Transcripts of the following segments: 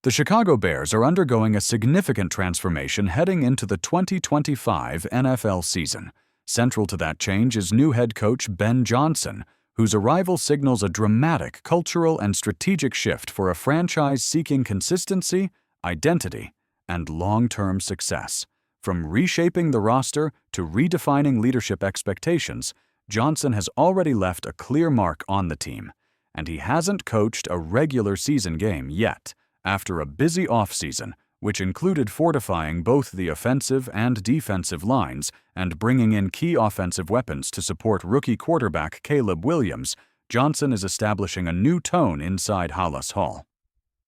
The Chicago Bears are undergoing a significant transformation heading into the 2025 NFL season. Central to that change is new head coach Ben Johnson, whose arrival signals a dramatic cultural and strategic shift for a franchise seeking consistency, identity, and long-term success. From reshaping the roster to redefining leadership expectations, Johnson has already left a clear mark on the team, and he hasn't coached a regular season game yet. After a busy offseason, which included fortifying both the offensive and defensive lines and bringing in key offensive weapons to support rookie quarterback Caleb Williams, Johnson is establishing a new tone inside Halas Hall.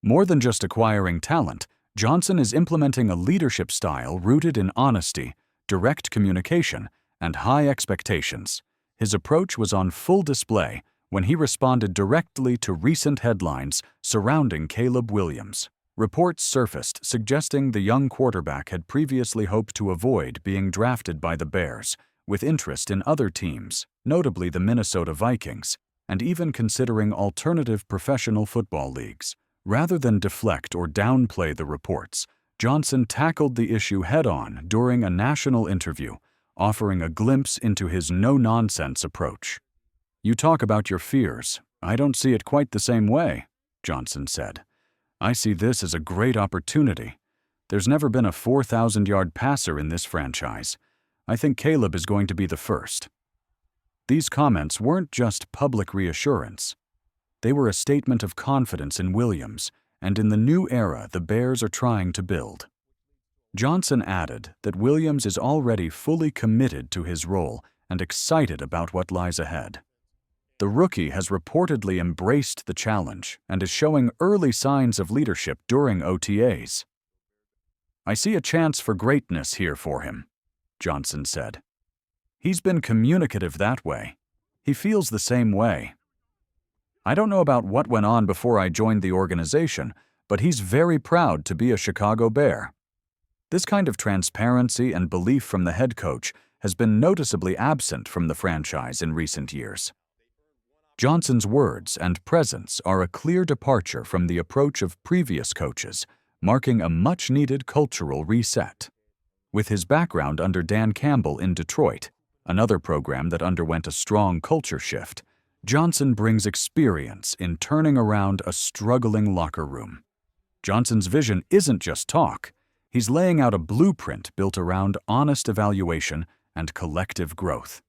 More than just acquiring talent, Johnson is implementing a leadership style rooted in honesty, direct communication, and high expectations. His approach was on full display when he responded directly to recent headlines surrounding Caleb Williams. Reports surfaced suggesting the young quarterback had previously hoped to avoid being drafted by the Bears, with interest in other teams, notably the Minnesota Vikings, and even considering alternative professional football leagues. Rather than deflect or downplay the reports, Johnson tackled the issue head-on during a national interview, offering a glimpse into his no-nonsense approach. "You talk about your fears. I don't see it quite the same way," Johnson said. "I see this as a great opportunity. There's never been a 4,000-yard passer in this franchise. I think Caleb is going to be the first." These comments weren't just public reassurance. They were a statement of confidence in Williams and in the new era the Bears are trying to build. Johnson added that Williams is already fully committed to his role and excited about what lies ahead. The rookie has reportedly embraced the challenge and is showing early signs of leadership during OTAs. "I see a chance for greatness here for him," Johnson said. "He's been communicative that way. He feels the same way. I don't know about what went on before I joined the organization, but he's very proud to be a Chicago Bear." This kind of transparency and belief from the head coach has been noticeably absent from the franchise in recent years. Johnson's words and presence are a clear departure from the approach of previous coaches, marking a much-needed cultural reset. With his background under Dan Campbell in Detroit, another program that underwent a strong culture shift, Johnson brings experience in turning around a struggling locker room. Johnson's vision isn't just talk. He's laying out a blueprint built around honest evaluation and collective growth.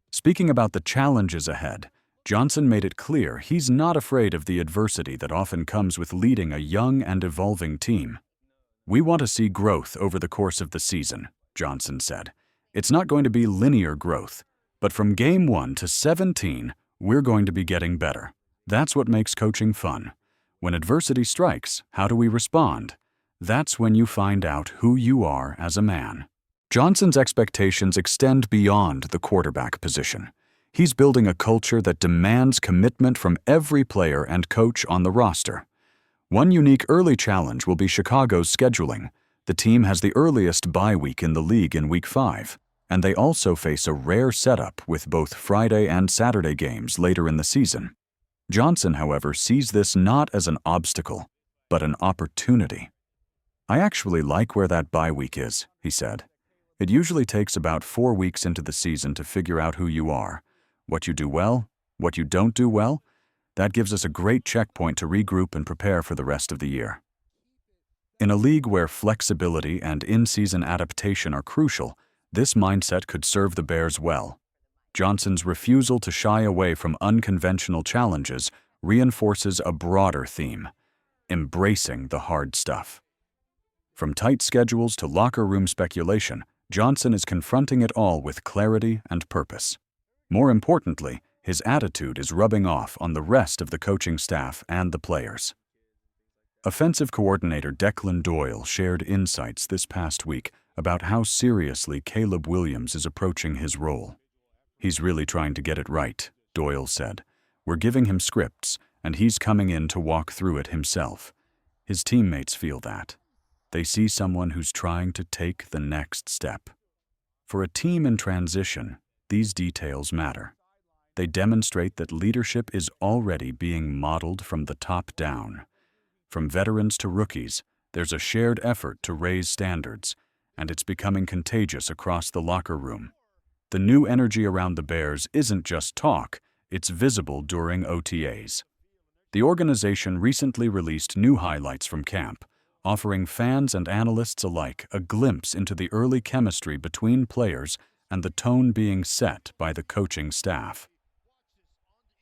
Speaking about the challenges ahead, Johnson made it clear he's not afraid of the adversity that often comes with leading a young and evolving team. "We want to see growth over the course of the season," Johnson said. "It's not going to be linear growth, but from game 1 to 17, we're going to be getting better. That's what makes coaching fun. When adversity strikes, how do we respond? That's when you find out who you are as a man." Johnson's expectations extend beyond the quarterback position. He's building a culture that demands commitment from every player and coach on the roster. One unique early challenge will be Chicago's scheduling. The team has the earliest bye week in the league in Week 5, and they also face a rare setup with both Friday and Saturday games later in the season. Johnson, however, sees this not as an obstacle, but an opportunity. "I actually like where that bye week is," he said. "It usually takes about 4 weeks into the season to figure out who you are. What you do well, what you don't do well, that gives us a great checkpoint to regroup and prepare for the rest of the year." In a league where flexibility and in-season adaptation are crucial, this mindset could serve the Bears well. Johnson's refusal to shy away from unconventional challenges reinforces a broader theme: embracing the hard stuff. From tight schedules to locker room speculation, Johnson is confronting it all with clarity and purpose. More importantly, his attitude is rubbing off on the rest of the coaching staff and the players. Offensive coordinator Declan Doyle shared insights this past week about how seriously Caleb Williams is approaching his role. "He's really trying to get it right," Doyle said. "We're giving him scripts, and he's coming in to walk through it himself. His teammates feel that. They see someone who's trying to take the next step." For a team in transition, these details matter. They demonstrate that leadership is already being modeled from the top down. From veterans to rookies, there's a shared effort to raise standards, and it's becoming contagious across the locker room. The new energy around the Bears isn't just talk, it's visible during OTAs. The organization recently released new highlights from camp, offering fans and analysts alike a glimpse into the early chemistry between players and the tone being set by the coaching staff.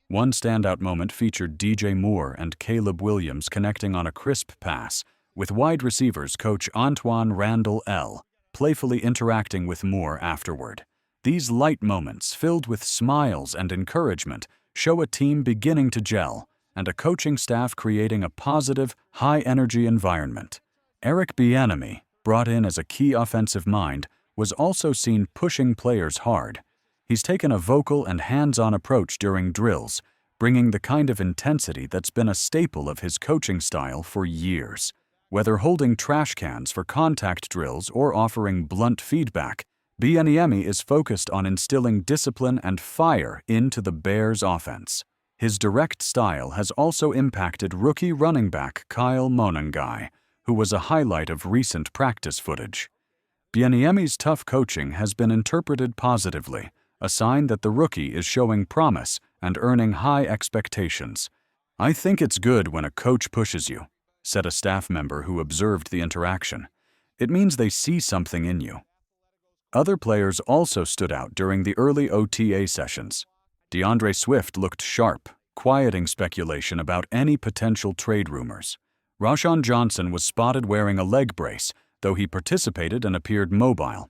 One standout moment featured DJ Moore and Caleb Williams connecting on a crisp pass, with wide receivers coach Antoine Randall L. playfully interacting with Moore afterward. These light moments, filled with smiles and encouragement, show a team beginning to gel and a coaching staff creating a positive, high-energy environment. Eric Bieniemy, brought in as a key offensive mind, was also seen pushing players hard. He's taken a vocal and hands-on approach during drills, bringing the kind of intensity that's been a staple of his coaching style for years. Whether holding trash cans for contact drills or offering blunt feedback, Bieniemy is focused on instilling discipline and fire into the Bears' offense. His direct style has also impacted rookie running back Kyle Monangai, who was a highlight of recent practice footage. Bieniemy's tough coaching has been interpreted positively, a sign that the rookie is showing promise and earning high expectations. "I think it's good when a coach pushes you," said a staff member who observed the interaction. "It means they see something in you." Other players also stood out during the early OTA sessions. DeAndre Swift looked sharp, quieting speculation about any potential trade rumors. Rashawn Johnson was spotted wearing a leg brace, though he participated and appeared mobile.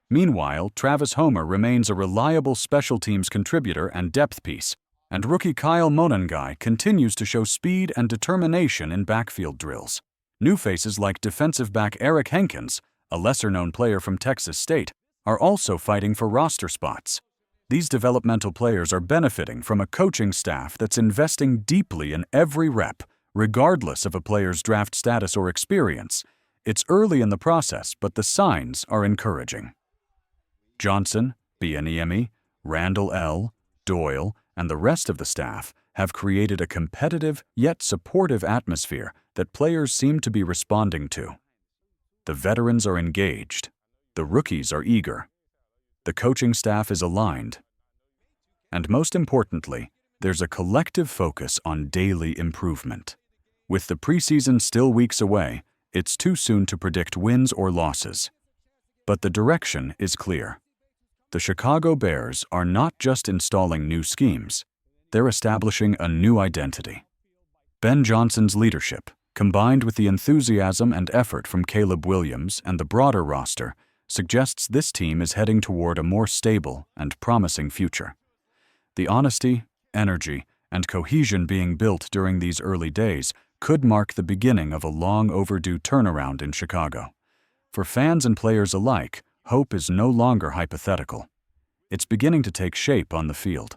Meanwhile, Travis Homer remains a reliable special teams contributor and depth piece, and rookie Kyle Monangai continues to show speed and determination in backfield drills. New faces like defensive back Eric Henkins, a lesser-known player from Texas State, are also fighting for roster spots. These developmental players are benefiting from a coaching staff that's investing deeply in every rep, regardless of a player's draft status or experience. It's early in the process, but the signs are encouraging. Johnson, Bieniemy, Randall L., Doyle, and the rest of the staff have created a competitive yet supportive atmosphere that players seem to be responding to. The veterans are engaged. The rookies are eager. The coaching staff is aligned. And most importantly, there's a collective focus on daily improvement. With the preseason still weeks away, it's too soon to predict wins or losses. But the direction is clear. The Chicago Bears are not just installing new schemes, they're establishing a new identity. Ben Johnson's leadership, combined with the enthusiasm and effort from Caleb Williams and the broader roster, suggests this team is heading toward a more stable and promising future. The honesty, energy, and cohesion being built during these early days could mark the beginning of a long overdue turnaround in Chicago. For fans and players alike, hope is no longer hypothetical. It's beginning to take shape on the field.